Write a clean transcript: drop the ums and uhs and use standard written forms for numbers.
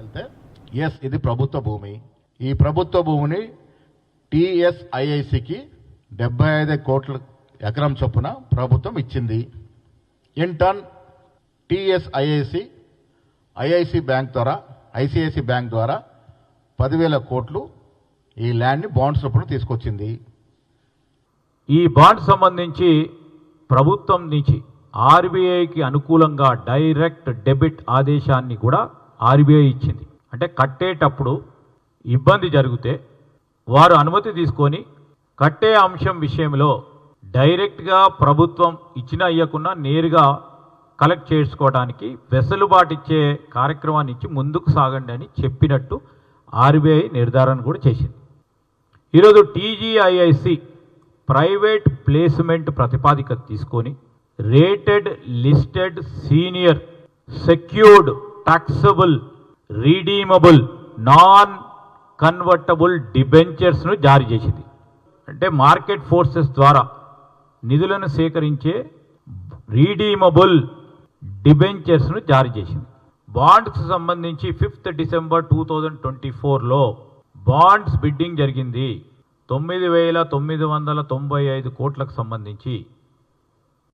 వెళ్తే ఎస్ ఇది ప్రభుత్వ భూమి, ఈ ప్రభుత్వ భూమిని టిఎస్ఐఐసికి 75 కోట్ల ఎకరం చొప్పున ప్రభుత్వం ఇచ్చింది. ఇన్ టర్న్ టిఎస్ఐఐసి ఐఐసిఐసి బ్యాంక్ ద్వారా 10,000 కోట్లు ఈ ల్యాండ్ని బాండ్స్ రూపంలో తీసుకొచ్చింది. ఈ బాండ్ సంబంధించి ప్రభుత్వం నుంచి ఆర్బీఐకి అనుకూలంగా డైరెక్ట్ డెబిట్ ఆదేశాన్ని కూడా ఆర్బీఐ ఇచ్చింది. అంటే కట్టేటప్పుడు ఇబ్బంది జరిగితే వారు అనుమతి తీసుకొని కట్టే అంశం విషయంలో డైరెక్ట్గా ప్రభుత్వం ఇచ్చినా ఇవ్వకుండా నేరుగా కలెక్ట్ చేసుకోవడానికి వెసులుబాటు ఇచ్చే కార్యక్రమాన్ని ఇచ్చి ముందుకు సాగండి అని చెప్పినట్టు ఆర్బీఐ నిర్ధారణ కూడా చేసింది. ఈరోజు టీజీఐఐసి ప్రైవేట్ ప్లేస్మెంట్ ప్రతిపాదిక తీసుకొని rated listed senior secured taxable redeemable non convertible డిబెంచర్స్ను జారీ చేసింది. అంటే మార్కెట్ ఫోర్సెస్ ద్వారా నిధులను సేకరించే రీడీమబుల్ డిబెంచర్స్ను జారీ చేసింది. బాండ్స్ సంబంధించి 5 డిసెంబర్ 2024లో బాండ్స్ బిడ్డింగ్ జరిగింది. 9,995 కోట్లకు సంబంధించి